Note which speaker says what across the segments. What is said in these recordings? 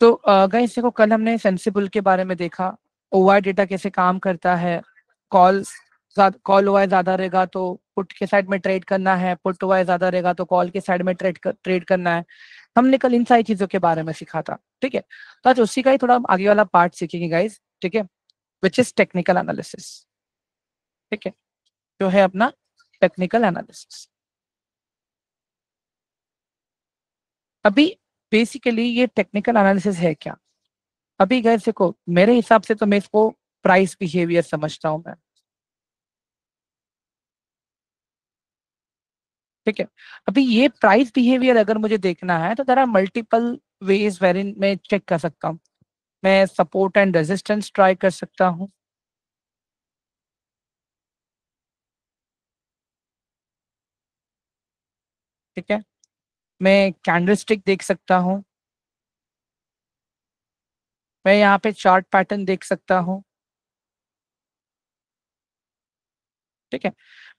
Speaker 1: तो गाइस देखो, कल हमने सेंसिबल के बारे में देखा, ओआई डेटा कैसे काम करता है। कॉल ओआई ज्यादा रहेगा तो पुट के साइड में ट्रेड करना है, पुट ओआई ज्यादा रहेगा तो कॉल के साइड में ट्रेड करना है। हमने कल इन सारी चीजों के बारे में सीखा था, ठीक है। तो आज उसी का ही थोड़ा आगे वाला पार्ट सीखेंगे गाइस, ठीक है, विच इज टेक्निकल एनालिसिस, ठीक है, जो है अपना टेक्निकल एनालिसिस। अभी बेसिकली ये टेक्निकल एनालिसिस है क्या? अभी गाइस देखो, मेरे हिसाब से तो मैं इसको प्राइस बिहेवियर समझता हूं मैं, ठीक है। अभी ये प्राइस बिहेवियर अगर मुझे देखना है तो देयर आर मल्टीपल वेज वेरिन मैं चेक कर सकता हूँ। मैं सपोर्ट एंड रेजिस्टेंस ट्राई कर सकता हूँ, ठीक है। मैं कैंडलस्टिक देख सकता हूँ, मैं यहाँ पे चार्ट पैटर्न देख सकता हूँ, ठीक है।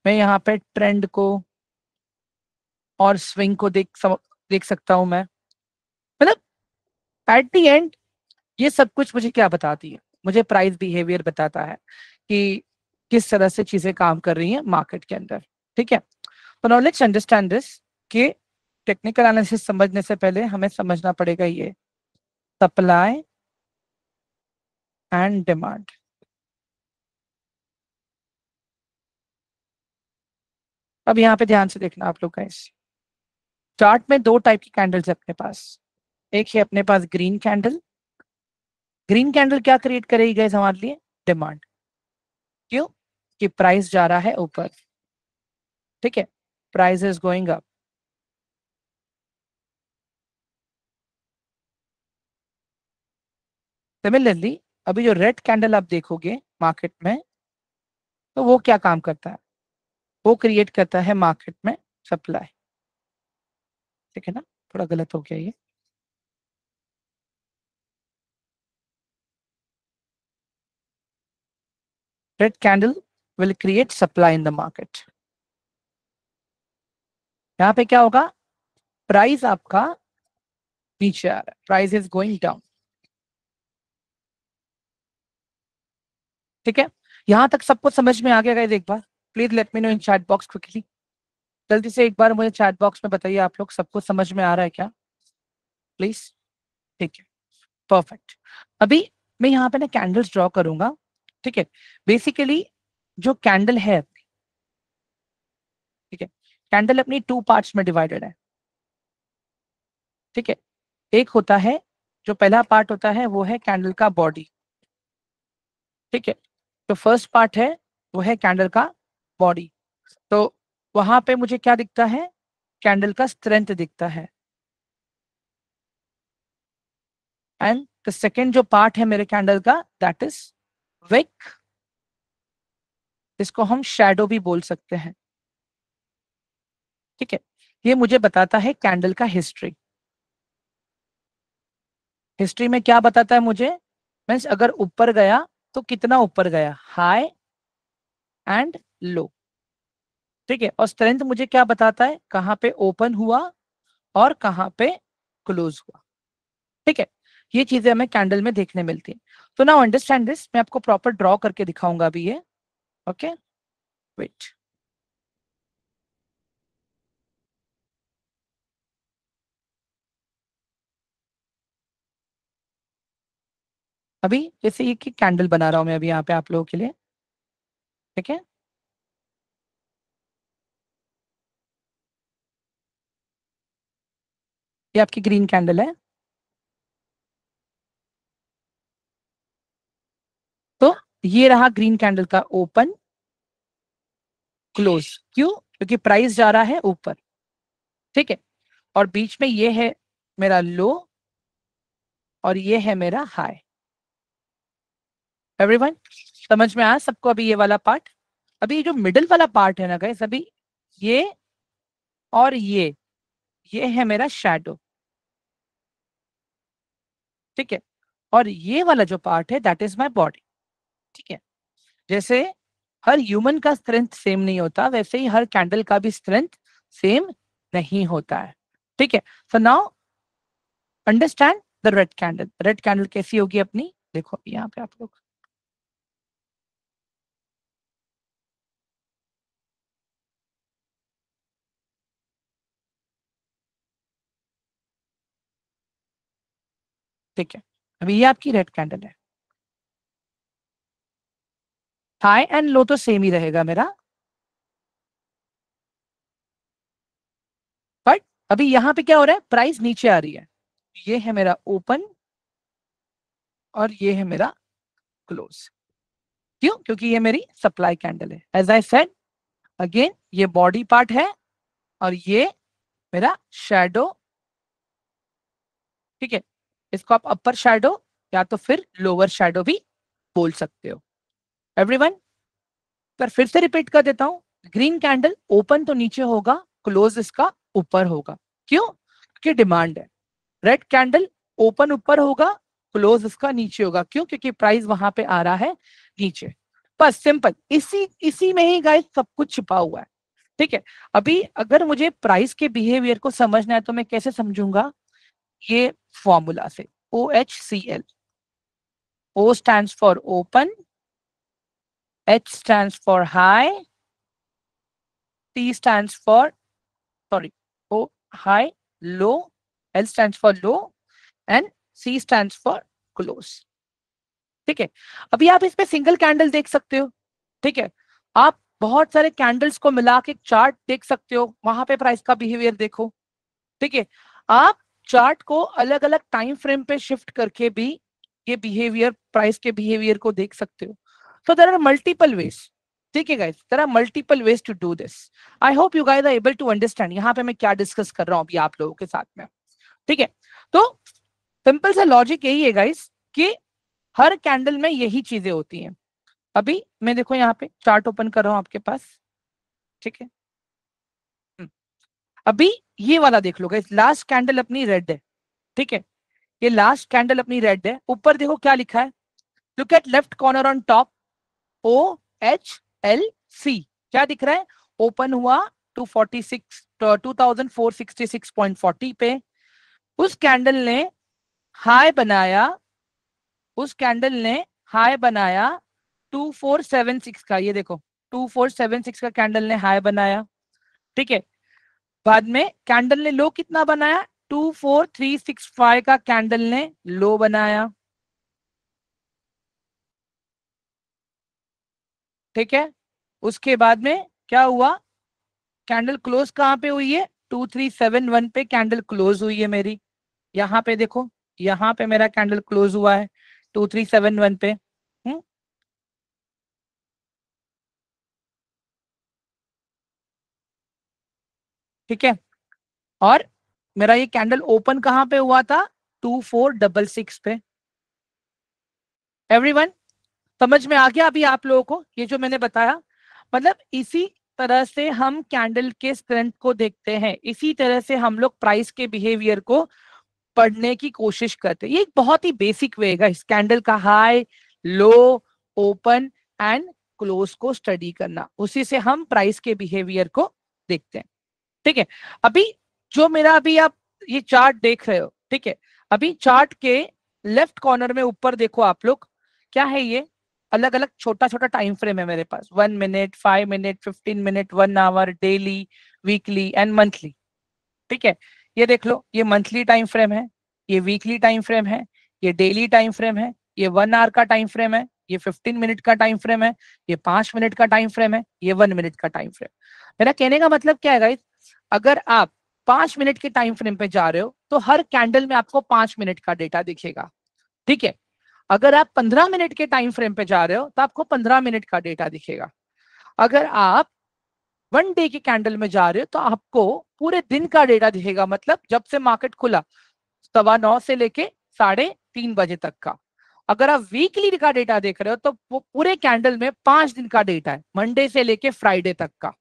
Speaker 1: मैं यहाँ पे ट्रेंड को और स्विंग को देख सकता हूँ मैं। मतलब एट द एंड ये सब कुछ मुझे क्या बताती है? मुझे प्राइस बिहेवियर बताता है कि किस तरह से चीजें काम कर रही हैं मार्केट के अंदर, ठीक है। तो नाउ लेट्स अंडरस्टैंड दिस कि टेक्निकल एनालिसिस समझने से पहले हमें समझना पड़ेगा ये सप्लाई एंड डिमांड। अब यहाँ पे ध्यान से देखना आप लोग गाइस, चार्ट में दो टाइप की कैंडल्स है अपने पास। एक है अपने पास ग्रीन कैंडल। ग्रीन कैंडल क्या क्रिएट करेगी गाइस हमारे लिए? डिमांड। क्यों? कि प्राइस जा रहा है ऊपर, ठीक है, price is going up. Similarly अभी जो रेड कैंडल आप देखोगे मार्केट में, तो वो क्या काम करता है? वो क्रिएट करता है मार्केट में सप्लाई, ठीक है ना। थोड़ा गलत हो गया ये। Red candle will create supply in the market. यहाँ पे क्या होगा? प्राइस आपका नीचे आ रहा है, प्राइस इज गोइंग डाउन, ठीक है। यहां तक सबको समझ में आ गया गाइस? एक बार please let me know in chat box quickly. जल्दी से एक बार मुझे चैट बॉक्स में बताइए आप लोग, सबको समझ में आ रहा है क्या? प्लीज। ठीक है, परफेक्ट। अभी मैं यहाँ पे ना कैंडल्स ड्रॉ करूंगा, ठीक है। बेसिकली जो कैंडल है, ठीक है, कैंडल अपनी टू पार्ट्स में डिवाइडेड है, ठीक है। एक होता है, जो पहला पार्ट होता है वो है कैंडल का बॉडी, ठीक है। जो फर्स्ट पार्ट है वो है कैंडल का बॉडी। तो वहां पे मुझे क्या दिखता है? कैंडल का स्ट्रेंथ दिखता है। एंड द सेकेंड जो पार्ट है मेरे कैंडल का, दैट इज विक, इसको हम शैडो भी बोल सकते हैं, ठीक है। ये मुझे बताता है कैंडल का हिस्ट्री। हिस्ट्री में क्या बताता है मुझे? मीन्स अगर ऊपर गया तो कितना ऊपर गया, हाई एंड लो, ठीक है। और स्ट्रेंथ मुझे क्या बताता है? कहाँ पे ओपन हुआ और कहाँ पे क्लोज हुआ, ठीक है। ये चीजें हमें कैंडल में देखने मिलती हैं। तो नाउ अंडरस्टैंड दिस, मैं आपको प्रॉपर ड्रॉ करके दिखाऊंगा अभी ये, ओके, वेट। अभी जैसे ये कि कैंडल बना रहा हूं मैं अभी यहाँ पे आप लोगों के लिए, ठीक है। ये आपकी ग्रीन कैंडल है। तो ये रहा ग्रीन कैंडल का ओपन क्लोज। क्यों? क्योंकि प्राइस जा रहा है ऊपर, ठीक है। और बीच में ये है मेरा लो और ये है मेरा हाई। एवरीवन समझ में आया सबको अभी ये वाला पार्ट? अभी जो मिडिल वाला पार्ट है ना गाइस, अभी ये और ये है मेरा शैडो, ठीक है। और ये वाला जो पार्ट है दैट इज माय बॉडी, ठीक है। जैसे हर ह्यूमन का स्ट्रेंथ सेम नहीं होता, वैसे ही हर कैंडल का भी स्ट्रेंथ सेम नहीं होता है, ठीक है। So now understand the red candle कैसी होगी अपनी, देखो यहाँ पे आप लोग, ठीक है। अभी ये आपकी रेड कैंडल है, हाई एंड लो तो सेम ही रहेगा मेरा, बट अभी यहाँ पे क्या हो रहा है, प्राइस नीचे आ रही है। ये है मेरा ओपन और ये है मेरा क्लोज। क्यों? क्योंकि ये मेरी सप्लाई कैंडल है। एज आई सेड अगेन, ये बॉडी पार्ट है और ये मेरा शैडो, ठीक है। इसको आप अपर शैडो या तो फिर लोअर शैडो भी बोल सकते हो। एवरीवन, पर फिर से रिपीट कर देता हूं, ग्रीन कैंडल ओपन तो नीचे होगा, क्लोज इसका ऊपर होगा। क्यों? क्योंकि डिमांड है। रेड कैंडल ओपन ऊपर होगा, क्लोज इसका नीचे होगा। क्यों? क्योंकि प्राइस वहां पे आ रहा है नीचे। बस सिंपल, इसी इसी में ही गाइस सब कुछ छिपा हुआ है, ठीक है। अभी अगर मुझे प्राइस के बिहेवियर को समझना है तो मैं कैसे समझूंगा, ये फॉर्मूला से, OHCL, O stands for open, H stands for high, T stands for, sorry, O high, low, L stands for low and C stands for close, ठीक है। अभी आप इसमें सिंगल कैंडल देख सकते हो, ठीक है। आप बहुत सारे कैंडल्स को मिला के चार्ट देख सकते हो, वहां पे प्राइस का बिहेवियर देखो, ठीक है। आप चार्ट को अलग अलग टाइम फ्रेम पे शिफ्ट करके भी ये बिहेवियर, प्राइस के बिहेवियर को देख सकते हो। So there are multiple ways, ठीक है guys, there are multiple ways to do this. I hope you guys are able to understand यहाँ पे मैं क्या डिस्कस कर रहा हूँ अभी आप लोगों के साथ में, ठीक है। तो सिंपल सा लॉजिक यही है गाइस कि हर कैंडल में यही चीजें होती हैं। अभी मैं देखो यहाँ पे चार्ट ओपन कर रहा हूँ आपके पास, ठीक है। अभी ये वाला देख लो गाइस, लास्ट कैंडल अपनी रेड है, ठीक है। ये लास्ट कैंडल अपनी रेड है, ऊपर देखो क्या लिखा है, look at left corner on top, OHLC, क्या दिख रहा है, ओपन हुआ 2466.40 पे, उस कैंडल ने हाई बनाया, उस कैंडल ने हाई बनाया 2476 का, ये देखो 2476 का कैंडल ने हाई बनाया, ठीक है। बाद में कैंडल ने लो कितना बनाया, 24365 का कैंडल ने लो बनाया, ठीक है। उसके बाद में क्या हुआ, कैंडल क्लोज कहां पे हुई है, 2371 पे कैंडल क्लोज हुई है मेरी, यहां पे देखो, यहां पे मेरा कैंडल क्लोज हुआ है 2371 पे, ठीक है। और मेरा ये कैंडल ओपन कहां पे हुआ था, 2466 पे। एवरीवन, समझ में आ गया अभी आप लोगों को ये जो मैंने बताया? मतलब इसी तरह से हम कैंडल के स्ट्रेंथ को देखते हैं, इसी तरह से हम लोग प्राइस के बिहेवियर को पढ़ने की कोशिश करते हैं। ये एक बहुत ही बेसिक वे है इस कैंडल का high, low, open and close को स्टडी करना, उसी से हम प्राइस के बिहेवियर को देखते हैं, ठीक है। अभी जो मेरा अभी आप ये चार्ट देख रहे हो, ठीक है, अभी चार्ट के लेफ्ट कॉर्नर में ऊपर देखो आप लोग, क्या है ये, अलग अलग छोटा छोटा टाइम फ्रेम है मेरे पास, 1 minute, 5 minute, 15 minute, 1 hour, daily, weekly and monthly, ठीक है। ये देख लो, ये मंथली टाइम फ्रेम है, ये वीकली टाइम फ्रेम है, ये डेली टाइम फ्रेम है, ये 1 आवर का टाइम फ्रेम है, ये 15 मिनट का टाइम फ्रेम है, ये 5 मिनट का टाइम फ्रेम है, ये 1 मिनट का टाइम फ्रेम। मेरा कहने का मतलब क्या है गाइस, अगर आप 5 मिनट के टाइम फ्रेम पे जा रहे हो तो हर कैंडल में आपको 5 मिनट का डेटा दिखेगा, ठीक है। अगर आप 15 मिनट के टाइम फ्रेम पे जा रहे हो तो आपको 15 मिनट का डेटा दिखेगा। अगर आप 1 डे के कैंडल में जा रहे हो तो आपको पूरे दिन का डेटा दिखेगा, मतलब जब से मार्केट खुला 9:15 से लेके 3:30 बजे तक का। अगर आप वीकली का डेटा देख रहे हो तो वो पूरे कैंडल में 5 दिन का डेटा है, मंडे से लेके फ्राइडे तक का,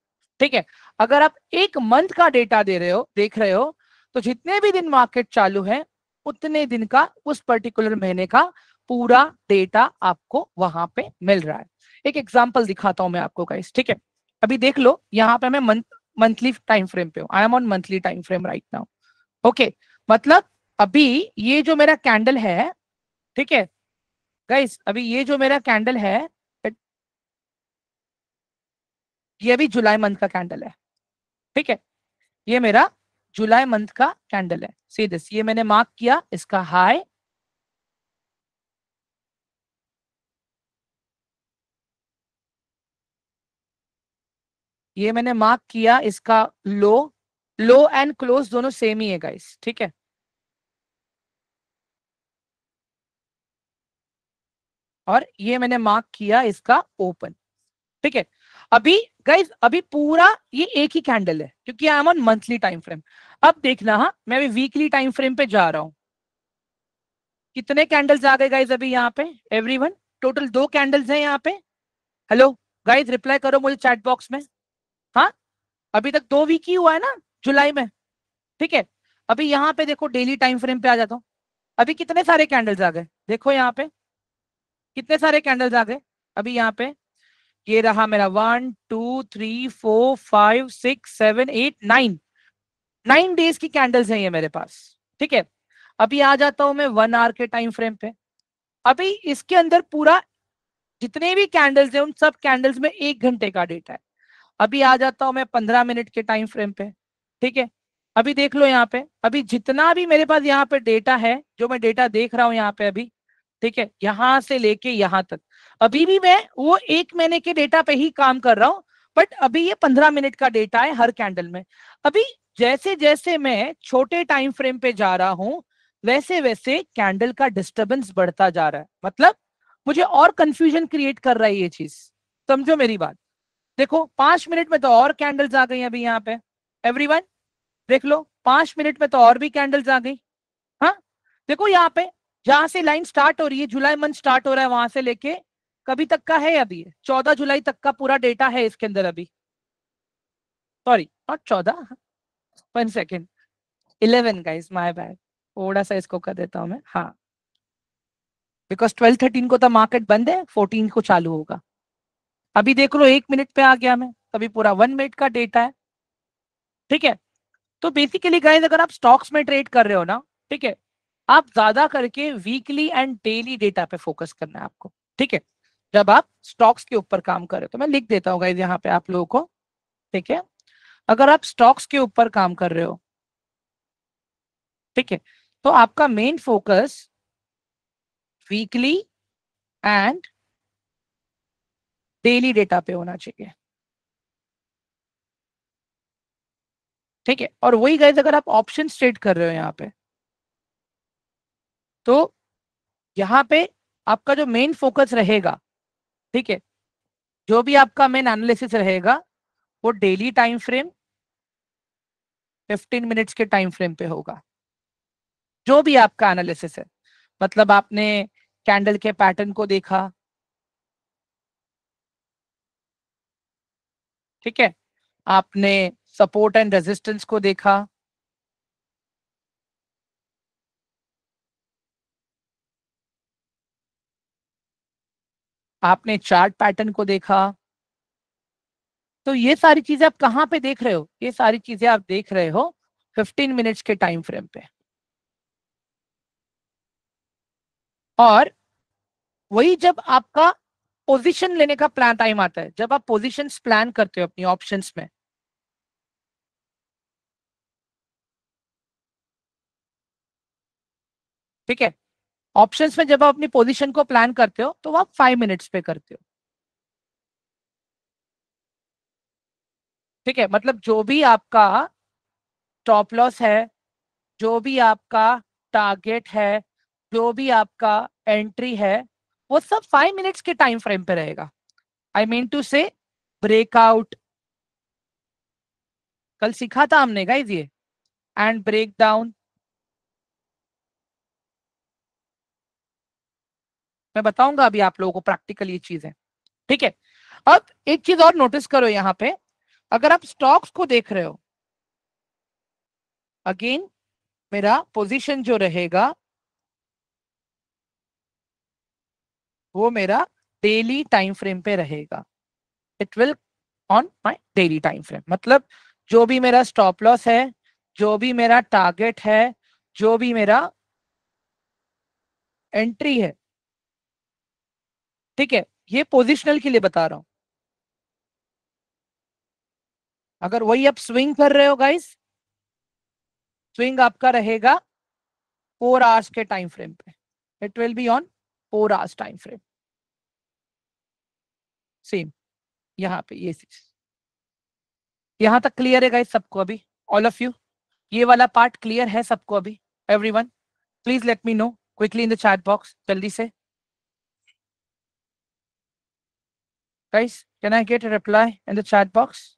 Speaker 1: ठीक है। अगर आप एक मंथ का डेटा दे रहे हो, देख रहे हो, तो जितने भी दिन मार्केट चालू है उतने दिन का उस पर्टिकुलर महीने का पूरा डेटा आपको वहां पे मिल रहा है। एक एग्जांपल दिखाता हूं मैं आपको गाइस, ठीक है। अभी देख लो, यहाँ पे मैं मंथली टाइम फ्रेम पे हूँ, I am on monthly time frame right now, okay. मतलब अभी ये जो मेरा कैंडल है, ठीक है गाइस, अभी ये जो मेरा कैंडल है, ये अभी जुलाई मंथ का कैंडल है, ठीक है, ये मेरा जुलाई मंथ का कैंडल है। सी दिस, ये मैंने मार्क किया इसका हाई, ये मैंने मार्क किया इसका लो। लो एंड क्लोज दोनों सेम ही है गाइस, ठीक है। और ये मैंने मार्क किया इसका ओपन, ठीक है। अभी गाइस, अभी पूरा ये एक ही कैंडल है क्योंकि I am on monthly time frame. अब देखना, हाँ मैं अभी वीकली टाइम फ्रेम पे जा रहा हूं। कितने कैंडल्स आ गए गाइस अभी यहाँ पे? एवरीवन, टोटल 2 कैंडल्स हैं यहाँ पे। हेलो गाइस, रिप्लाई करो मुझे चैट बॉक्स में। हाँ, अभी तक 2 वीक ही हुआ है ना जुलाई में, ठीक है। अभी यहाँ पे देखो, डेली टाइम फ्रेम पे आ जाता हूँ। अभी कितने सारे कैंडल्स आ गए, देखो यहाँ पे कितने सारे कैंडल्स आ गए अभी यहाँ पे। ये रहा मेरा 1 2 3 4 5 6 7 8 9, 9 डेज की कैंडल्स हैं ये मेरे पास, ठीक है। अभी आ जाता हूं मैं 1 आवर के टाइम फ्रेम पे। अभी इसके अंदर पूरा जितने भी कैंडल्स हैं उन सब कैंडल्स में 1 घंटे का डेटा है। अभी आ जाता हूं मैं 15 मिनट के टाइम फ्रेम पे, ठीक है। अभी देख लो यहाँ पे, अभी जितना भी मेरे पास यहाँ पे डेटा है, जो मैं डेटा देख रहा हूँ यहाँ पे अभी, ठीक है, यहां से लेके यहां तक, अभी भी मैं वो 1 महीने के डेटा पे ही काम कर रहा हूँ। बट अभी ये 15 मिनट का डेटा है हर कैंडल में। अभी जैसे जैसे मैं छोटे टाइम फ्रेम पे जा रहा हूं, वैसे वैसे कैंडल का डिस्टरबेंस बढ़ता जा रहा है। मतलब मुझे और कंफ्यूजन क्रिएट कर रहा है ये चीज, समझो मेरी बात। देखो 5 मिनट में तो और कैंडल्स आ गई अभी यहाँ पे। एवरीवन देख लो, 5 मिनट में तो और भी कैंडल्स आ गई। हाँ, देखो यहाँ पे जहां से लाइन स्टार्ट हो रही है, जुलाई मंथ स्टार्ट हो रहा है, वहां से लेके कभी तक का है अभी 14 जुलाई तक का पूरा डेटा है इसके अंदर अभी। Sorry, not 14, 1 second, 11 guys, my bad. थोड़ा सा इसको कर देता हूँ मैं, हाँ, बिकॉज 12-13 को तो मार्केट बंद है, 14 को चालू होगा। अभी देख लो 1 मिनट पे आ गया मैं, अभी पूरा 1 मिनट का डेटा है, ठीक है। तो बेसिकली गाइस, अगर आप स्टॉक्स में ट्रेड कर रहे हो ना, ठीक है, आप ज्यादा करके वीकली एंड डेली डेटा पे फोकस करना है आपको, ठीक है। जब आप स्टॉक्स के ऊपर काम कर रहे हो, तो मैं लिख देता हूँ गाइस यहाँ पे आप लोगों को, ठीक है। अगर आप स्टॉक्स के ऊपर काम कर रहे हो, ठीक है, तो आपका main focus weekly and daily data पे होना चाहिए, ठीक है। और वही गाइस, अगर आप ऑप्शन ट्रेड कर रहे हो यहाँ पे, तो यहाँ पे आपका जो मेन फोकस रहेगा, ठीक है, जो भी आपका मेन एनालिसिस रहेगा, वो डेली टाइम फ्रेम, 15 मिनट्स के टाइम फ्रेम पे होगा। जो भी आपका एनालिसिस है, मतलब आपने कैंडल के पैटर्न को देखा, ठीक है, आपने सपोर्ट एंड रेजिस्टेंस को देखा, आपने चार्ट पैटर्न को देखा। तो ये सारी चीजें आप कहाँ पे देख रहे हो? ये सारी चीजें आप देख रहे हो 15 मिनट्स के टाइम फ्रेम पे। और वही जब आपका पोजीशन लेने का प्लान टाइम आता है, जब आप पोजीशंस प्लान करते हो अपनी ऑप्शंस में, ठीक है, ऑप्शंस में जब आप अपनी पोजीशन को प्लान करते हो, तो आप 5 मिनट्स पे करते हो, ठीक है। मतलब जो भी आपका स्टॉप लॉस है, जो भी आपका टारगेट है, जो भी आपका एंट्री है, वो सब 5 मिनट्स के टाइम फ्रेम पे रहेगा। आई मीन टू से ब्रेकआउट, कल सीखा था हमने गाइस ये, एंड ब्रेक डाउन। मैं बताऊंगा अभी आप लोगों को प्रैक्टिकल ये चीज है, ठीक है। अब एक चीज और नोटिस करो यहाँ पे, अगर आप स्टॉक्स को देख रहे हो, अगेन मेरा पोजीशन जो रहेगा, वो मेरा डेली टाइम फ्रेम पे रहेगा। It will on my daily time frame. मतलब जो भी मेरा स्टॉप लॉस है, जो भी मेरा टारगेट है, जो भी मेरा एंट्री है, ठीक है, ये पोजिशनल के लिए बता रहा हूं। अगर वही आप स्विंग कर रहे हो गाइस, स्विंग आपका रहेगा 4 आवर्स के टाइम फ्रेम पे, it will be on 4 hours time frame. Same यहाँ पे ये चीज, यहां तक क्लियर है गाइस सबको अभी? ऑल ऑफ यू, ये वाला पार्ट क्लियर है सबको अभी? Everyone please let me know quickly in the chat box, जल्दी से guys, can I get a reply in the chat box?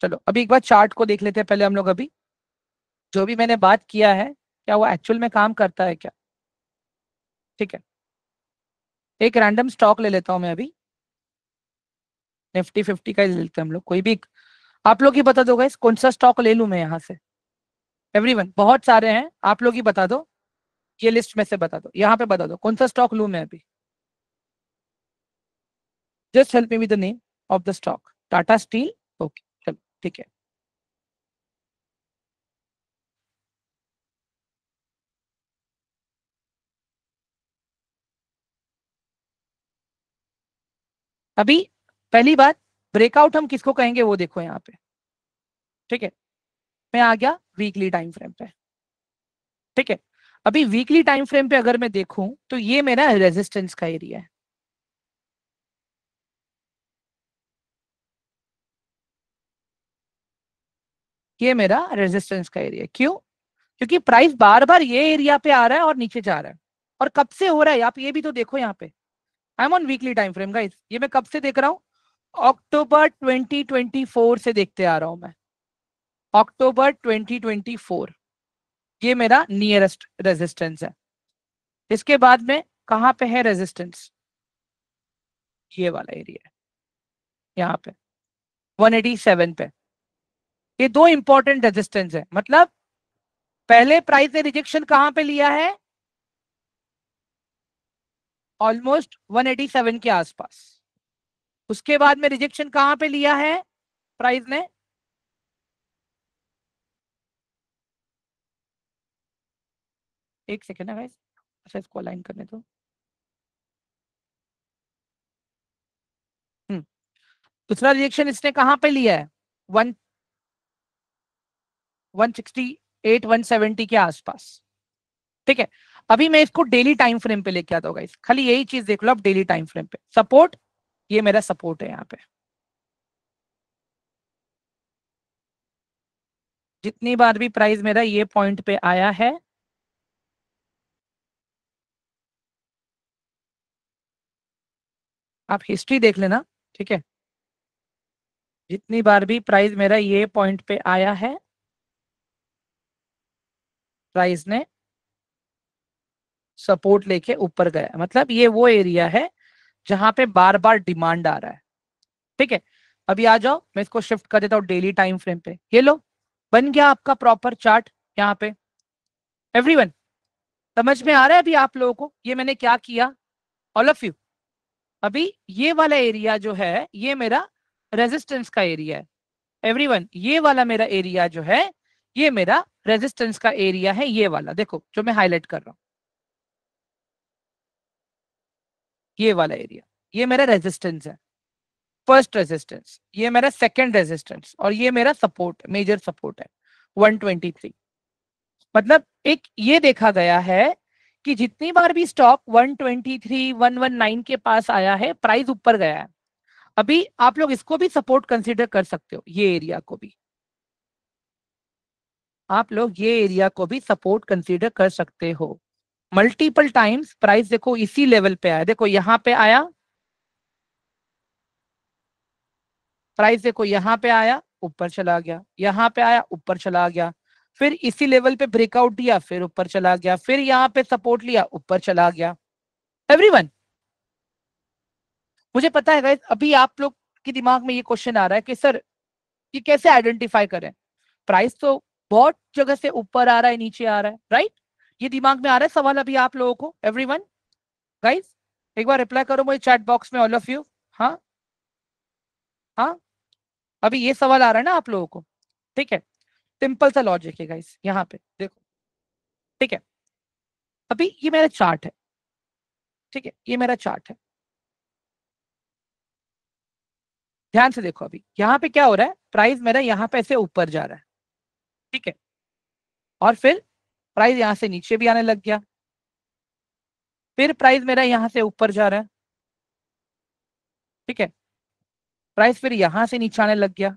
Speaker 1: चलो अभी एक बार चार्ट को देख लेते हैं पहले हम लोग। अभी जो भी मैंने बात किया है, क्या वो एक्चुअल में काम करता है क्या? ठीक है, एक रैंडम स्टॉक ले लेता हूं मैं अभी, निफ्टी 50 का ही ले लेते हैं हम लोग, कोई भी। आप लोग ही बता दो गाइस कौन सा स्टॉक ले लूं मैं यहाँ से? एवरीवन, बहुत सारे हैं, आप लोग ही बता दो, ये लिस्ट में से बता दो, यहाँ पे बता दो कौन सा स्टॉक लूं मैं अभी। Just help me with the name of the stock. Tata steel, okay चलो ठीक है। अभी पहली बात, ब्रेकआउट हम किसको कहेंगे वो देखो यहाँ पे, ठीक है। मैं आ गया वीकली टाइम फ्रेम पे, ठीक है। अभी वीकली टाइम फ्रेम पे अगर मैं देखूं तो ये मेरा रेजिस्टेंस का एरिया है। ये मेरा रेजिस्टेंस का एरिया, क्यों? क्योंकि प्राइस बार बार ये एरिया पे आ रहा है और नीचे जा रहा है। और कब से हो रहा है आप ये भी तो देखो यहाँ पे, I am on weekly time frame guys, ये मैं कब से देख रहा हूँ? अक्टूबर 2024 से देखते आ रहा हूं मैं, अक्टूबर 2024। ये मेरा नियरेस्ट रेजिस्टेंस है। इसके बाद में कहां पे है रेजिस्टेंस? ये वाला एरिया है, यहाँ पे 187 पे। ये दो इंपॉर्टेंट रेजिस्टेंस है, मतलब पहले प्राइस ने रिजेक्शन कहां पे लिया है? ऑलमोस्ट 187 के आसपास। उसके बाद में रिजेक्शन कहां पे लिया है प्राइस ने? एक सेकेंड है गाइस, अच्छा इसको अलाइन करने दो। दूसरा रिजेक्शन इसने कहां पे लिया है? वन 168 170 के आसपास, ठीक है। अभी मैं इसको डेली टाइम फ्रेम पे लेके आता हूँ गाइस, खाली यही चीज देख लो आप डेली टाइम फ्रेम पे। सपोर्ट, ये मेरा सपोर्ट है यहाँ पे। जितनी बार भी प्राइस मेरा ये पॉइंट पे आया है, आप हिस्ट्री देख लेना, ठीक है। जितनी बार भी प्राइस मेरा ये पॉइंट पे आया है, प्राइस ने सपोर्ट लेके ऊपर गया, मतलब ये वो एरिया है जहां पे बार बार डिमांड आ रहा है, ठीक है। अभी आ जाओ, मैं इसको शिफ्ट कर देता हूँ डेली टाइम फ्रेम पे। ये लो, बन गया आपका प्रॉपर चार्ट यहाँ पे। एवरीवन समझ में आ रहा है अभी आप लोगों को ये मैंने क्या किया? ऑल ऑफ यू, अभी ये वाला एरिया जो है ये मेरा रेजिस्टेंस का एरिया है। एवरीवन, ये वाला मेरा एरिया जो है ये मेरा रेजिस्टेंस का एरिया है। ये वाला देखो जो मैं हाईलाइट कर रहा हूं, ये वाला एरिया, ये मेरा रेजिस्टेंस है, फर्स्ट रेजिस्टेंस। ये मेरा सेकंड रेजिस्टेंस और ये मेरा सपोर्ट, मेजर सपोर्ट है 123। मतलब एक ये देखा गया है कि जितनी बार भी स्टॉक 123 119 के पास आया है, प्राइस ऊपर गया है। अभी आप लोग इसको भी सपोर्ट कंसीडर कर सकते हो, ये एरिया को भी आप लोग ये एरिया को भी सपोर्ट कंसीडर कर सकते हो। मल्टीपल टाइम्स प्राइस देखो इसी लेवल पे आया, देखो यहां पे आया प्राइस, देखो यहां पे आया ऊपर चला गया, यहां पे आया ऊपर चला गया, फिर इसी लेवल पे ब्रेकआउट दिया, फिर ऊपर चला गया, फिर यहाँ पे सपोर्ट लिया, ऊपर चला गया। एवरीवन, मुझे पता है गाइस अभी आप लोग के दिमाग में ये क्वेश्चन आ रहा है कि सर ये कैसे आइडेंटिफाई करें, प्राइस तो बहुत जगह से ऊपर आ रहा है नीचे आ रहा है, राइट? ये दिमाग में आ रहा है सवाल अभी आप लोगों को? एवरीवन गाइस, एक बार रिप्लाई करो मुझे चैट बॉक्स में, ऑल ऑफ यू। हाँ, हाँ, अभी ये सवाल आ रहा है ना आप लोगों को, ठीक है। सिंपल सा लॉजिक है गाइस, यहाँ पे देखो, ठीक है। अभी ये मेरा चार्ट है, ठीक है, ये मेरा चार्ट है, ध्यान से देखो। अभी यहाँ पे क्या हो रहा है, प्राइस मेरा यहाँ पे ऐसे ऊपर जा रहा है, ठीक है, और फिर प्राइस यहाँ से नीचे भी आने लग गया, फिर प्राइस मेरा यहाँ से ऊपर जा रहा है, ठीक है, प्राइस फिर यहाँ से नीचे आने लग गया,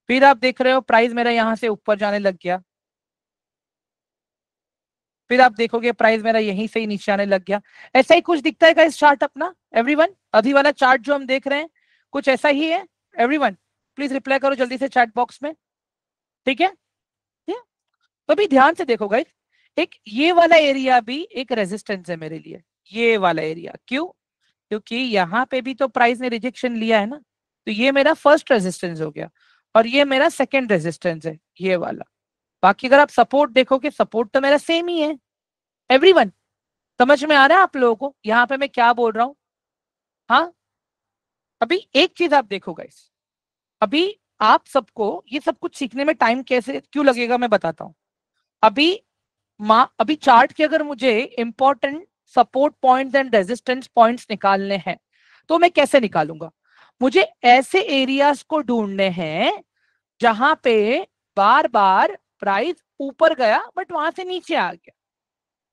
Speaker 1: फिर आप देख रहे हो प्राइस मेरा यहाँ से ऊपर जाने लग गया, फिर आप देखोगे प्राइस मेरा यहीं से ही नीचे आने लग गया। ऐसा ही कुछ दिखता है इस चार्ट अपना एवरीवन? अभी वाला चार्ट जो हम देख रहे हैं कुछ ऐसा ही है एवरीवन? प्लीज रिप्लाई करो जल्दी से चैट बॉक्स में, ठीक है? तो अभी ध्यान से देखो गाइस, एक ये वाला एरिया भी एक रेजिस्टेंस है मेरे लिए, ये वाला एरिया। क्यों? क्योंकि यहाँ पे भी तो प्राइस ने रिजेक्शन लिया है ना, तो ये मेरा फर्स्ट रेजिस्टेंस हो गया और ये मेरा सेकंड रेजिस्टेंस है, ये वाला। बाकी अगर आप सपोर्ट देखोगे, सपोर्ट तो मेरा सेम ही है एवरीवन। समझ में आ रहा है आप लोगों को यहाँ पे मैं क्या बोल रहा हूँ? हाँ, अभी एक चीज आप देखो गाइस, अभी आप सबको ये सब कुछ सीखने में टाइम कैसे क्यों लगेगा मैं बताता हूँ। अभी अभी चार्ट के अगर मुझे important support points and resistance points निकालने हैं तो मैं कैसे निकालूंगा? मुझे ऐसे एरियाज को ढूंढने हैं जहां पे बार बार प्राइस ऊपर गया बट वहां से नीचे आ गया,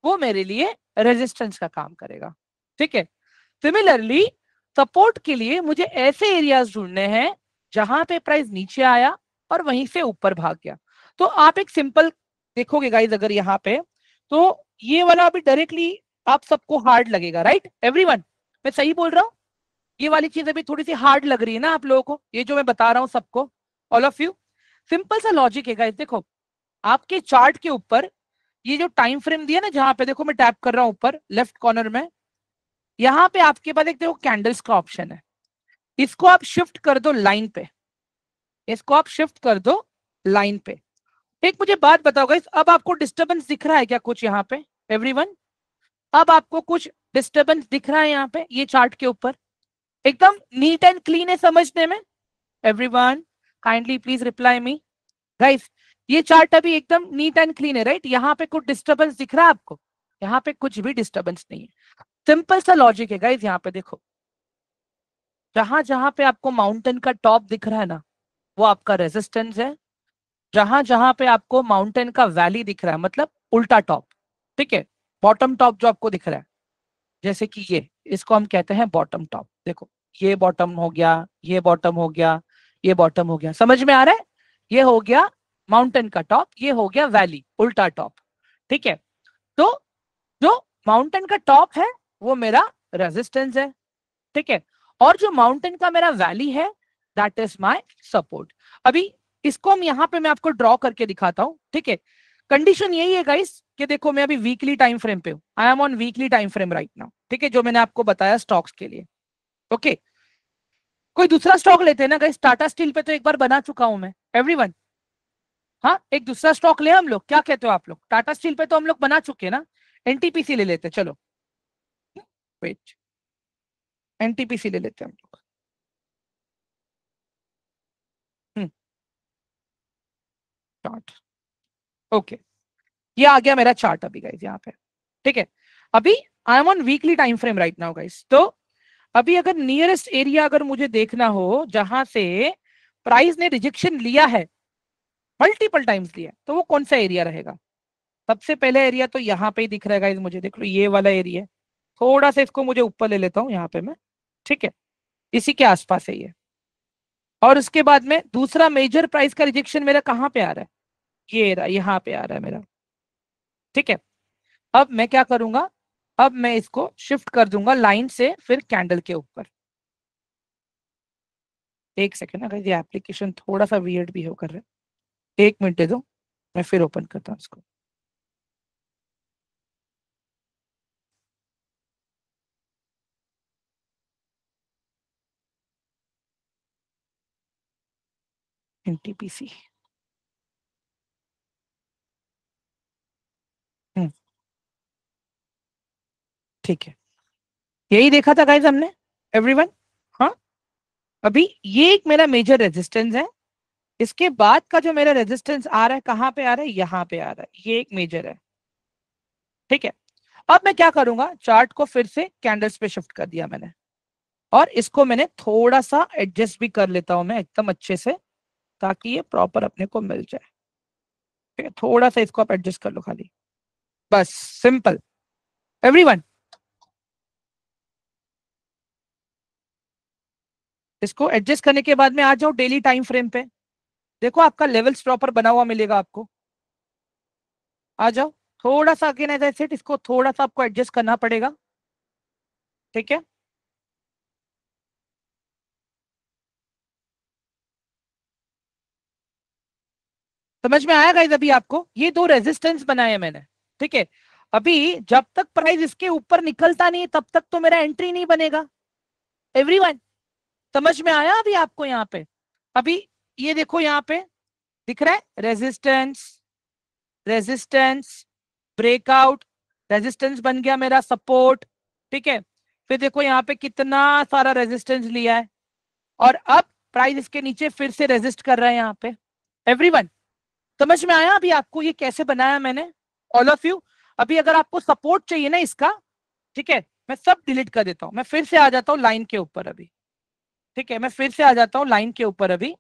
Speaker 1: वो मेरे लिए रेजिस्टेंस का काम करेगा, ठीक है। सिमिलरली सपोर्ट के लिए मुझे ऐसे एरियाज ढूंढने हैं जहां पे प्राइस नीचे आया और वहीं से ऊपर भाग गया। तो आप एक सिंपल देखोगे गाइज अगर यहाँ पे, तो ये वाला अभी डायरेक्टली आप सबको हार्ड लगेगा, राइट एवरीवन? मैं सही बोल रहा हूँ? ये वाली चीज अभी थोड़ी सी हार्ड लग रही है ना आप लोगों को, ये जो मैं बता रहा हूँ सबको, ऑल ऑफ यू? सिंपल सा लॉजिक है गाइज, देखो आपके चार्ट के ऊपर ये जो टाइम फ्रेम दिया ना, जहां पे देखो मैं टैप कर रहा हूं ऊपर लेफ्ट कॉर्नर में, यहाँ पे आपके पास एक देखो कैंडल्स का ऑप्शन है, इसको आप शिफ्ट कर दो लाइन पे, इसको आप शिफ्ट कर दो लाइन पे। एक मुझे बात बताओ गाइस, अब आपको डिस्टरबेंस दिख रहा है क्या कुछ यहाँ पे एवरीवन? अब आपको कुछ डिस्टरबेंस दिख रहा है यहाँ पे ये चार्ट के ऊपर? एकदम नीट एंड क्लीन है समझने में everyone? Kindly please reply me guys. ये चार्ट अभी एकदम नीट एंड क्लीन है, राइट? यहाँ पे कुछ डिस्टरबेंस दिख रहा है आपको? यहाँ पे कुछ भी डिस्टरबेंस नहीं है। सिंपल सा लॉजिक है गाइस, यहाँ पे देखो, जहां जहां पे आपको माउंटेन का टॉप दिख रहा है ना, वो आपका रेजिस्टेंस है। जहां जहां पे आपको माउंटेन का वैली दिख रहा है, मतलब उल्टा टॉप, ठीक है, बॉटम टॉप जो आपको दिख रहा है, जैसे कि ये, इसको हम कहते हैं बॉटम टॉप। देखो ये बॉटम हो गया, ये बॉटम हो गया, ये बॉटम हो गया, समझ में आ रहा है? ये हो गया माउंटेन का टॉप, ये हो गया वैली उल्टा टॉप, ठीक है। तो जो माउंटेन का टॉप है वो मेरा रेजिस्टेंस है, ठीक है, और जो माउंटेन का मेरा वैली है दैट इज माय सपोर्ट। अभी इसको हम यहाँ पे मैं आपको ड्रॉ करके दिखाता हूँ, ठीक है। कंडीशन यही है गाइस कि देखो मैं अभी वीकली टाइम फ्रेम पे हूँ, I am on weekly time frame right now, ठीक है, जो मैंने आपको बताया स्टॉक्स के लिए, ओके। कोई दूसरा स्टॉक लेते हैं ना गाइस, टाटा स्टील पे तो एक बार बना चुका हूं मैं एवरीवन। हाँ, एक दूसरा स्टॉक ले हम लोग, क्या कहते हो आप लोग? टाटा स्टील पे तो हम लोग बना चुके हैं ना, एनटीपीसी ले लेते हैं, चलो वेट, एनटीपीसी ले लेते हैं हम लोग। चार्ट, ओके, ये आ गया मेरा चार्ट अभी गाइस यहाँ पे, ठीक है। अभी I am on weekly time frame right now guys. तो अभी अगर नियरेस्ट एरिया अगर मुझे देखना हो जहां से प्राइस ने रिजेक्शन लिया है, मल्टीपल टाइम्स लिया है, तो वो कौन सा एरिया रहेगा? सबसे पहले एरिया तो यहाँ पे ही दिख रहा है गाइस मुझे, देख लो ये वाला एरिया। थोड़ा सा इसको मुझे ऊपर ले लेता हूँ यहाँ पे मैं, ठीक है, इसी के आसपास है ये। और उसके बाद में दूसरा मेजर प्राइस का रिजेक्शन मेरा कहाँ पे आ रहा है? ये रहा, यहाँ पे आ रहा है मेरा, ठीक है। अब मैं क्या करूंगा, अब मैं इसको शिफ्ट कर दूंगा लाइन से फिर कैंडल के ऊपर। एक सेकेंड, अगर ये एप्लीकेशन थोड़ा सा वियर्ड बिहेव कर रहा है, एक मिनट दे दो, मैं फिर ओपन करता हूँ इसको। एनटीपीसी, ठीक है, यही देखा था गाइज हमने एवरीवन। हाँ, अभी ये एक मेरा मेजर रेजिस्टेंस है, इसके बाद का जो मेरा रेजिस्टेंस आ रहा है कहाँ पे आ रहा है, यहाँ पे आ रहा है, ये एक मेजर है। ठीक है, अब मैं क्या करूंगा, चार्ट को फिर से कैंडल्स पे शिफ्ट कर दिया मैंने, और इसको मैंने थोड़ा सा एडजस्ट भी कर लेता हूं मैं एकदम अच्छे से, ताकि ये प्रॉपर अपने को मिल जाए। ठीक है, थोड़ा सा इसको आप एडजस्ट कर लो खाली, बस, सिंपल। एवरीवन, इसको एडजस्ट करने के बाद में आ जाओ डेली टाइम फ्रेम पे। देखो आपका लेवल्स प्रॉपर बना हुआ मिलेगा आपको, आ जाओ। थोड़ा सा अगेन एज आई सेड, इसको थोड़ा सा आपको एडजस्ट करना पड़ेगा। ठीक है, समझ में आया गाइस? अभी आपको ये दो रेजिस्टेंस बनाए मैंने। ठीक है, अभी जब तक प्राइस इसके ऊपर निकलता नहीं तब तक तो मेरा एंट्री नहीं बनेगा। एवरीवन, समझ में आया अभी आपको? यहाँ पे अभी ये देखो, यहाँ पे दिख रहा है रेजिस्टेंस, रेजिस्टेंस, ब्रेकआउट, रेजिस्टेंस बन गया मेरा सपोर्ट। ठीक है, फिर देखो यहाँ पे कितना सारा रेजिस्टेंस लिया है, और अब प्राइस इसके नीचे फिर से रेजिस्ट कर रहा है यहाँ पे। एवरीवन, समझ में आया अभी आपको ये कैसे बनाया मैंने? ऑल ऑफ यू, अभी अगर आपको सपोर्ट चाहिए ना इसका, ठीक है, मैं सब डिलीट कर देता हूं, मैं फिर से आ जाता हूँ लाइन के ऊपर अभी। ठीक है, मैं फिर से आ जाता हूँ लाइन के ऊपर अभी।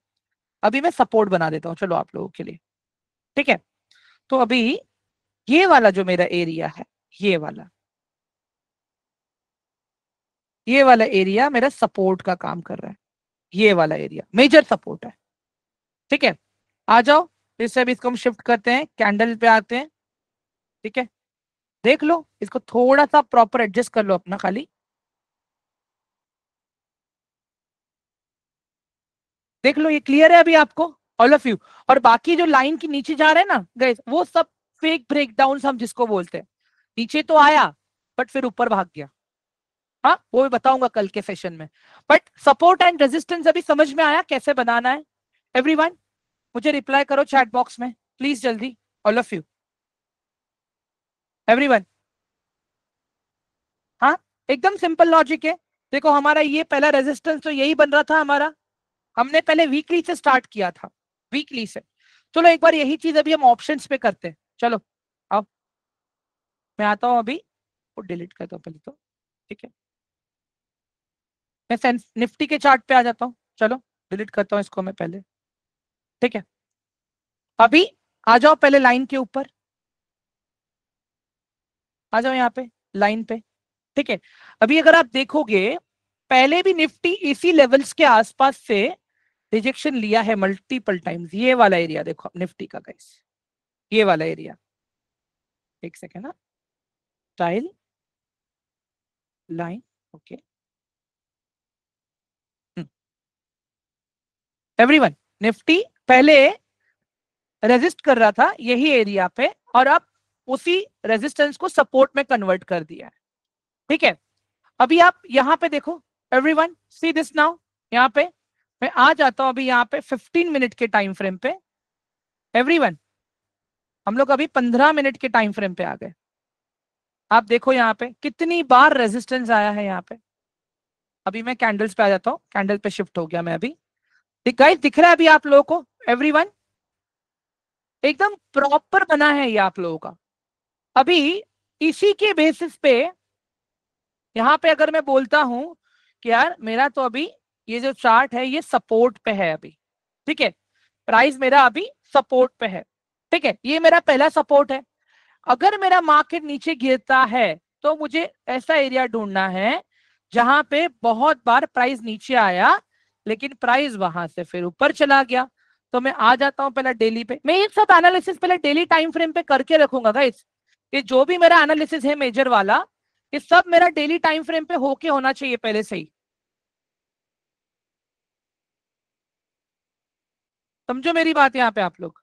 Speaker 1: अभी मैं सपोर्ट बना देता हूँ चलो आप लोगों के लिए। ठीक है, तो अभी ये वाला जो मेरा एरिया है, ये वाला, ये वाला एरिया मेरा सपोर्ट का काम कर रहा है। ये वाला एरिया मेजर सपोर्ट है। ठीक है, आ जाओ, फिर से अभी इसको हम शिफ्ट करते हैं, कैंडल पे आते हैं। ठीक है, देख लो इसको थोड़ा सा प्रॉपर एडजस्ट कर लो अपना खाली। देख लो ये क्लियर है अभी आपको, ऑल ऑफ यू? और बाकी जो लाइन के नीचे जा रहे हैं ना गाइस, वो सब फेक ब्रेकडाउन हम जिसको बोलते हैं। नीचे तो आया बट फिर ऊपर भाग गया। हाँ, वो भी बताऊंगा कल के सेशन में। बट सपोर्ट एंड रेजिस्टेंस अभी समझ में आया कैसे बनाना है? एवरीवन, मुझे रिप्लाई करो चैट बॉक्स में प्लीज जल्दी, ऑल ऑफ यू। एवरीवन, हाँ, एकदम सिंपल लॉजिक है। देखो हमारा ये पहला रेजिस्टेंस तो यही बन रहा था हमारा, हमने पहले वीकली से स्टार्ट किया था, वीकली से। चलो एक बार यही चीज अभी हम ऑप्शंस पे करते हैं, चलो आओ। मैं आता हूं अभी, वो डिलीट करता हूँ पहले तो। ठीक है, मैं सेंस निफ्टी के चार्ट पे आ जाता हूँ, चलो डिलीट करता हूँ इसको मैं पहले। ठीक है, अभी आ जाओ पहले लाइन के ऊपर, आ जाओ यहाँ पे लाइन पे। ठीक है, अभी अगर आप देखोगे, पहले भी निफ्टी इसी लेवल्स के आसपास से रिजेक्शन लिया है मल्टीपल टाइम्स। ये वाला एरिया देखो निफ्टी का गाइस, ये वाला एरिया, एक सेकेंड ना, style line, okay. Everyone, Nifty पहले रेजिस्ट कर रहा था यही एरिया पे, और अब उसी रेजिस्टेंस को सपोर्ट में कन्वर्ट कर दिया है। ठीक है, अभी आप यहाँ पे देखो, एवरीवन सी दिस नाउ। यहाँ पे मैं आ जाता हूं अभी यहाँ पे 15 मिनट के टाइम फ्रेम पे। एवरीवन, हम लोग अभी 15 मिनट के टाइम फ्रेम पे आ गए। आप देखो यहाँ पे कितनी बार रेजिस्टेंस आया है यहाँ पे। अभी मैं कैंडल्स पे आ जाता हूँ, कैंडल पे शिफ्ट हो गया मैं अभी। गाइस दिख रहा है अभी आप लोगों को? एवरीवन, एकदम प्रॉपर बना है ये आप लोगों का। अभी इसी के बेसिस पे यहाँ पे अगर मैं बोलता हूं कि यार मेरा तो अभी ये जो चार्ट है ये सपोर्ट पे है अभी। ठीक है, प्राइस मेरा अभी सपोर्ट पे है। ठीक है, ये मेरा पहला सपोर्ट है। अगर मेरा मार्केट नीचे गिरता है तो मुझे ऐसा एरिया ढूंढना है जहां पे बहुत बार प्राइस नीचे आया लेकिन प्राइस वहां से फिर ऊपर चला गया। तो मैं आ जाता हूं पहले डेली पे, मैं ये सब एनालिसिस पहले डेली टाइम फ्रेम पे करके रखूंगा गाइस। ये जो भी मेरा एनालिसिस है मेजर वाला, ये सब मेरा डेली टाइम फ्रेम पे होके होना चाहिए पहले से ही। समझो मेरी बात यहाँ पे आप लोग।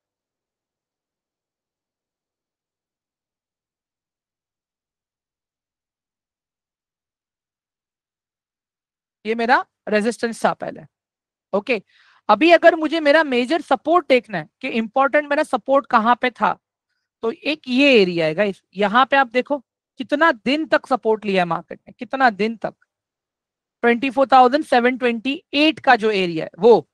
Speaker 1: ये मेरा रेजिस्टेंस था पहले, ओके। अभी अगर मुझे मेरा मेजर सपोर्ट देखना है कि इंपॉर्टेंट मेरा सपोर्ट कहाँ पे था, तो एक ये एरिया है गाइस, यहाँ पे आप देखो कितना दिन तक सपोर्ट लिया है मार्केट ने, कितना दिन तक। 24,728 का जो एरिया है वो,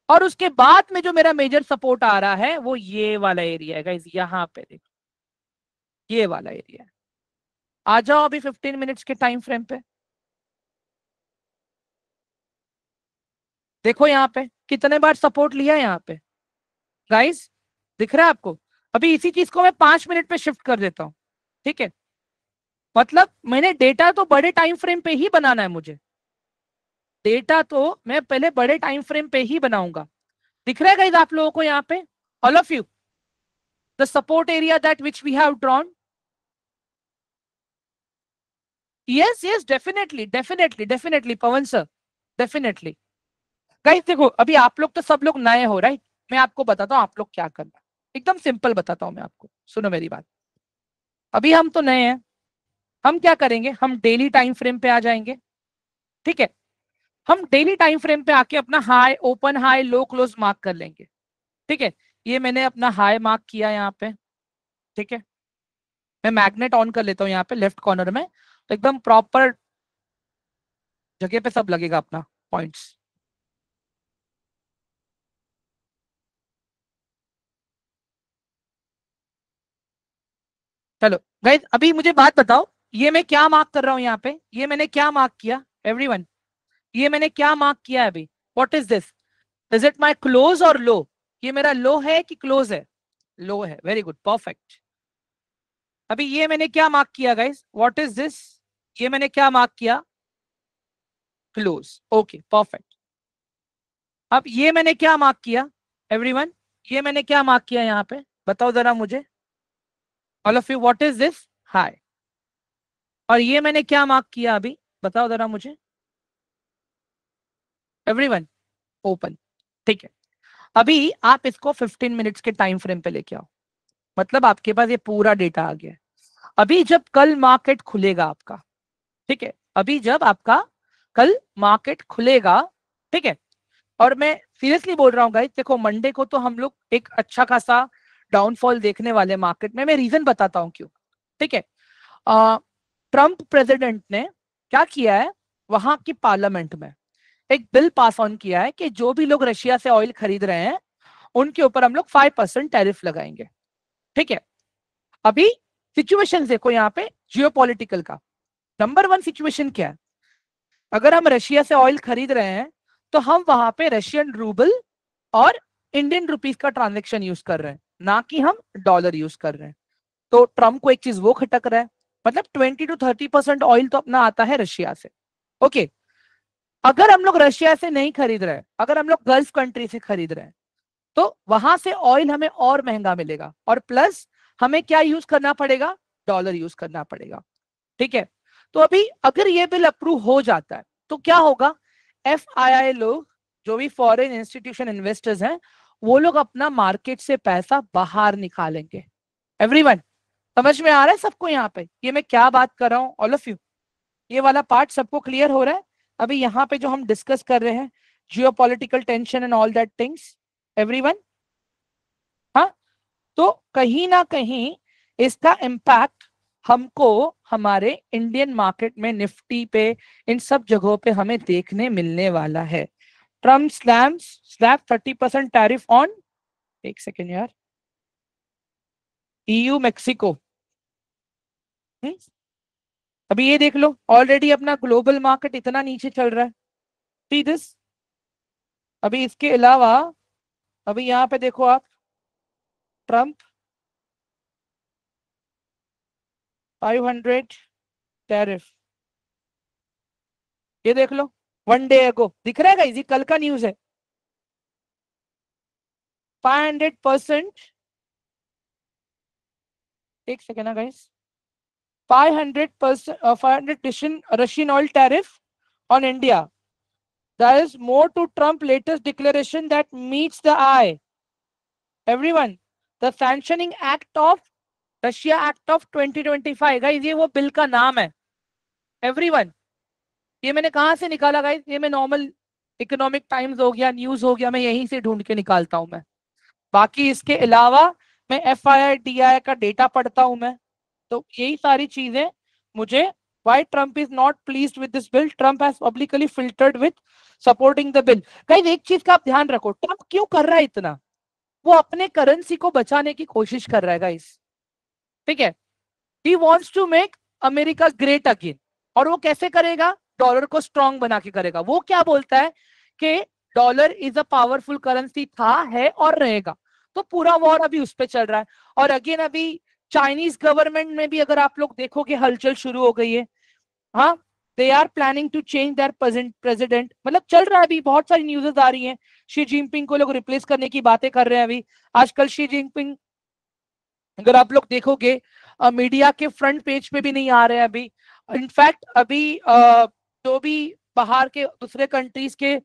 Speaker 1: और उसके बाद में जो मेरा मेजर सपोर्ट आ रहा है वो ये वाला एरिया है गाइस, यहां पे देखो ये वाला एरिया है। आ जाओ अभी 15 मिनट्स के टाइम फ्रेम पे, देखो यहाँ पे कितने बार सपोर्ट लिया है यहाँ पे गाइस, दिख रहा है आपको? अभी इसी चीज को मैं 5 मिनट पे शिफ्ट कर देता हूँ, ठीक है? मतलब मैंने डेटा तो बड़े टाइम फ्रेम पे ही बनाना है मुझे, डेटा तो मैं पहले बड़े टाइम फ्रेम पे ही बनाऊंगा। दिख रहा है गाइस आप लोगों को यहाँ पे, all of you, the support area that which we have drawn? Yes yes, definitely definitely definitely Pawan sir, definitely. Guys देखो अभी आप लोग तो सब लोग नए हो राइट, मैं आपको बताता हूँ आप लोग क्या करना है। एकदम सिंपल बताता हूँ मैं आपको, सुनो मेरी बात। अभी हम तो नए हैं, हम क्या करेंगे, हम डेली टाइम फ्रेम पे आ जाएंगे, ठीक है? हम डेली टाइम फ्रेम पे आके अपना high open high low close mark कर लेंगे, ठीक है? ये मैंने अपना हाई मार्क किया यहाँ पे, ठीक है? मैं मैग्नेट ऑन कर लेता हूँ यहाँ पे लेफ्ट कॉर्नर में, तो एकदम प्रॉपर जगह पे सब लगेगा अपना पॉइंट्स। चलो गाइस अभी मुझे बात बताओ, ये मैं क्या मार्क कर रहा हूँ यहाँ पे, ये मैंने क्या मार्क किया एवरीवन, ये मैंने क्या मार्क किया है अभी? What is this? Is it my close और लो? ये मेरा लो है कि क्लोज है? लो है, वेरी गुड, परफेक्ट। अभी ये मैंने क्या मार्क किया गाइस, व्हाट इज दिस? ये मैंने क्या मार्क किया? Close, okay perfect. अब ये मैंने क्या मार्क किया एवरीवन, ये मैंने क्या मार्क किया यहाँ पे, बताओ जरा मुझे, all of you, what is this? High. और ये मैंने क्या मार्क किया अभी, बताओ जरा मुझे एवरीवन, ओपन, ठीक है? अभी आप इसको 15 मिनट्स के टाइम फ्रेम पे लेके आओ, मतलब आपके पास ये पूरा डेटा आ गया है। अभी जब कल मार्केट खुलेगा आपका, ठीक है? अभी जब आपका कल मार्केट खुलेगा, ठीक है? और मैं सीरियसली बोल रहा हूँ गाइस, देखो मंडे को तो हम लोग एक अच्छा खासा डाउनफॉल देखने वाले मार्केट में, मैं रीजन बताता हूँ क्यों, ठीक है? ट्रंप प्रेसिडेंट ने क्या किया है, वहां की पार्लियामेंट में एक बिल पास ऑन किया है कि जो भी लोग रशिया से ऑयल खरीद रहे हैं उनके ऊपर हम लोग 5% टैरिफ लगाएंगे, ठीक है? अभी सिचुएशन देखो यहाँ पे जियोपॉलिटिकल का, नंबर वन सिचुएशन क्या है, अगर हम रशिया से ऑयल खरीद रहे हैं तो हम वहां पे रशियन रूबल और इंडियन रुपीस का ट्रांजेक्शन यूज कर रहे हैं, ना कि हम डॉलर यूज कर रहे हैं। तो ट्रम्प को एक चीज वो खटक रहा है, मतलब 20 to 30% ऑयल तो अपना आता है रशिया से, ओके? अगर हम लोग रशिया से नहीं खरीद रहे हैं, अगर हम लोग गल्फ कंट्री से खरीद रहे हैं, तो वहां से ऑयल हमें और महंगा मिलेगा, और प्लस हमें क्या यूज करना पड़ेगा, डॉलर यूज करना पड़ेगा, ठीक है? तो अभी अगर ये बिल अप्रूव हो जाता है तो क्या होगा, FII लोग, जो भी फॉरेन इंस्टीट्यूशन इन्वेस्टर्स हैं, वो लोग अपना मार्केट से पैसा बाहर निकालेंगे। एवरीवन, समझ में आ रहा है सबको यहाँ पे ये मैं क्या बात कर रहा हूँ, ऑल ऑफ यू? ये वाला पार्ट सबको क्लियर हो रहा है? अभी यहाँ पे जो हम डिस्कस कर रहे हैं, geopolitical tension and all that things, everyone, हाँ? तो कहीं ना कहीं इसका इम्पैक्ट हमको हमारे इंडियन मार्केट में निफ्टी पे, इन सब जगहों पे हमें देखने मिलने वाला है। ट्रम्प स्लैप 30% टैरिफ ऑन, एक सेकेंड यार, EU मेक्सिको। अभी ये देख लो, ऑलरेडी अपना ग्लोबल मार्केट इतना नीचे चल रहा है, सी दिस। अभी इसके अलावा अभी यहाँ पे देखो आप, ट्रम्प 500 टैरिफ, ये देख लो, 1 डे अगो, दिख रहा है गाइस, ये कल का न्यूज है। 500%, एक सेकेंड ना guys, 500%, 500 Russian oil tariff on India. There is more to Trump latest declaration that meets the eye. Everyone, the sanctioning act of Russia Act of 2025, guys ये वो बिल का नाम है। एवरीवन, ये मैंने कहां से निकाला गाइस, ये मैं नॉर्मल इकोनॉमिक टाइम्स हो गया, न्यूज हो गया, मैं यहीं से ढूंढ के निकालता हूं मैं। बाकी इसके अलावा मैं FII DI का डेटा पढ़ता हूं मैं, तो यही सारी चीजें मुझे Why Trump is not pleased with this bill? Trump has publicly filtered with supporting the bill. Guys एक चीज का आप ध्यान रखो, ट्रम्प क्यों कर रहा है इतना? वो अपने करेंसी को बचाने की कोशिश कर रहा है गाइस, ठीक है? He wants to make America great again. और वो कैसे करेगा? डॉलर को स्ट्रॉन्ग बना के करेगा। वो क्या बोलता है कि dollar is a powerful currency, था, है और रहेगा। तो पूरा वॉर अभी उस पर चल रहा है। और अगेन अभी चाइनीज गवर्नमेंट में भी अगर आप लोग देखोगे हलचल शुरू हो गई है। हाँ, they are planning to change their president, मतलब चल रहा है अभी, बहुत सारी न्यूज़ेस आ रही हैं। शी जिनपिंग को लोग रिप्लेस करने की बातें कर रहे हैं अभी आजकल। शी जिनपिंग अगर आप लोग देखोगे मीडिया के फ्रंट पेज पे भी नहीं आ रहे हैं अभी। इनफैक्ट अभी जो भी बाहर के दूसरे कंट्रीज के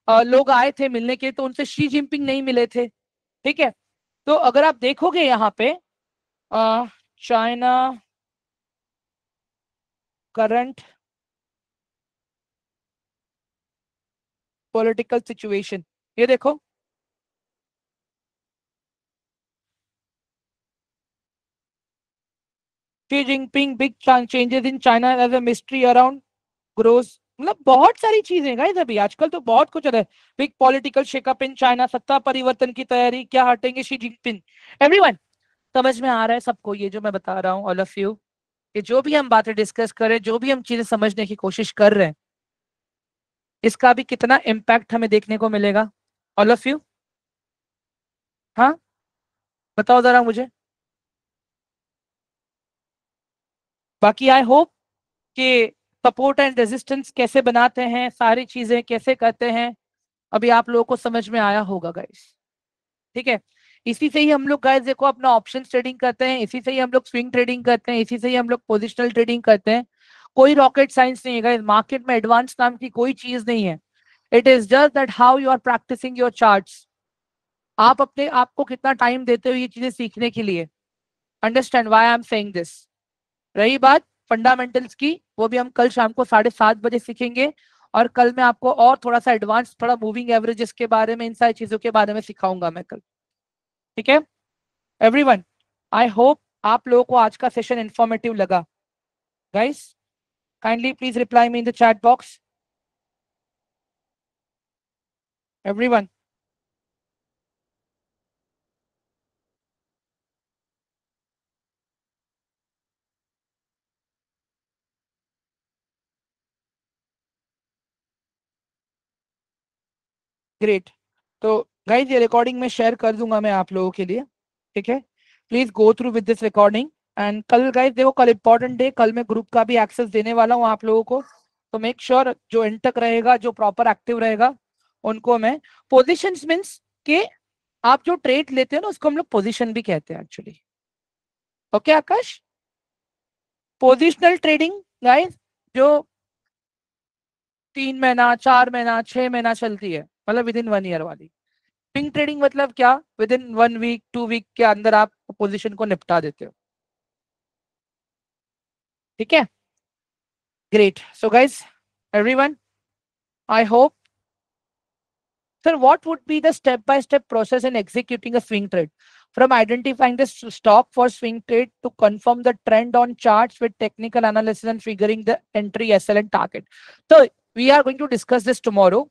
Speaker 1: लोग आए थे मिलने के, तो उनसे शी जिनपिंग नहीं मिले थे, ठीक है? तो अगर आप देखोगे यहाँ पे चाइना करंट पॉलिटिकल सिचुएशन, ये देखो, Xi Jinping big changes in China as a mystery around grows. मतलब बहुत सारी चीजें गाइस अभी आजकल तो बहुत कुछ है। Big political shake up in China, सत्ता परिवर्तन की तैयारी, क्या हटेंगे शी जिनपिंग। एवरीवन, समझ में आ रहा है सबको ये जो मैं बता रहा हूँ, ऑल ऑफ यू? कि जो भी हम बातें डिस्कस करें, जो भी हम चीजें समझने की कोशिश कर रहे हैं, इसका भी कितना इम्पैक्ट हमें देखने को मिलेगा, ऑल ऑफ यू? हाँ, बताओ जरा मुझे। बाकी आई होप कि सपोर्ट एंड रेजिस्टेंस कैसे बनाते हैं, सारी चीजें कैसे करते हैं, अभी आप लोगों को समझ में आया होगा गाइस, ठीक है? इसी से ही हम लोग गाइस देखो अपना ऑप्शन ट्रेडिंग करते हैं, इसी से ही हम लोग स्विंग ट्रेडिंग करते हैं, इसी से ही हम लोग पोजिशनल ट्रेडिंग करते हैं। कोई रॉकेट साइंस नहीं है गाइस, मार्केट में एडवांस नाम की कोई चीज नहीं है। It is just that how you are practicing your charts. आप अपने आप को कितना टाइम देते हो ये चीजें सीखने के लिए। Understand why I am saying this. रही बात फंडामेंटल्स की, वो भी हम कल शाम को 7:30 बजे सीखेंगे। और कल मैं आपको और थोड़ा सा एडवांस, थोड़ा मूविंग एवरेजेस के बारे में, इन सारी चीजों के बारे में सिखाऊंगा मैं कल, ठीक है? एवरीवन, आई होप आप लोगों को आज का सेशन इंफॉर्मेटिव लगा। Guys, kindly please reply me in the chat box, everyone. Great. तो गाइस ये रिकॉर्डिंग में शेयर कर दूंगा मैं आप लोगों के लिए, ठीक है? Please go through with this recording. And कल गाइस देखो, कल इंपॉर्टेंट डे, कल मैं ग्रुप का भी एक्सेस देने वाला हूँ आप लोगों को। तो मेक श्योर जो एंड तक रहेगा, जो प्रॉपर एक्टिव रहेगा, उनको मैं पोजिशंस मीन्स के, आप जो ट्रेड लेते हो ना उसको हम लोग पोजिशन भी कहते हैं एक्चुअली। ओके आकाश? पोजिशनल ट्रेडिंग गाइस जो 3 महीना, 4 महीना, 6 महीना चलती है, मतलब विद इन 1 ईयर वाली। स्विंग ट्रेडिंग मतलब क्या? विद इन 1 वीक, 2 वीक के अंदर आप पोजीशन को निपटा देते हो, ठीक है? Great. So guys, everyone, I hope, sir, what would be the step-by-step process in executing a swing trade? From identifying the stock for swing trade to confirm the trend on charts with technical analysis and figuring the entry, SL and target. So we are going to discuss this tomorrow.